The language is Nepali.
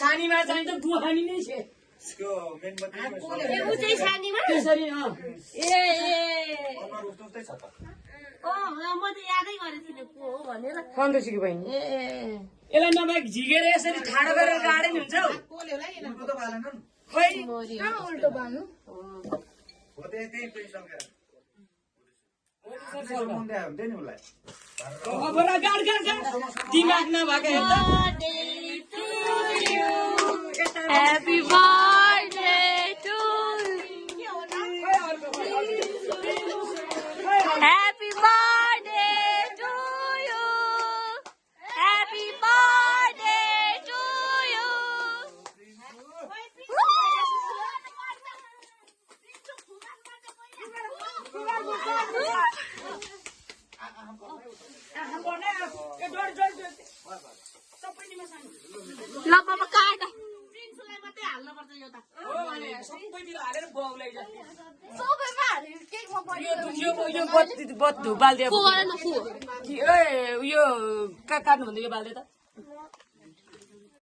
सानीमा चाहिँ त दुहानी नै छ त्यसरी पन्ध्रसीको बहिनी यसलाई नभए झिकेर यसरी ठाडो गरेर गाडे नि हुन्छ खै उल्टो बाल्नु दिमाग नभएको हेर्दा Happy birthday to you. Happy birthday to you. Happy birthday to you. ल बाबा काट बत्ती बाल्दियो यो काट्नु भन्दा यो बाल्दै त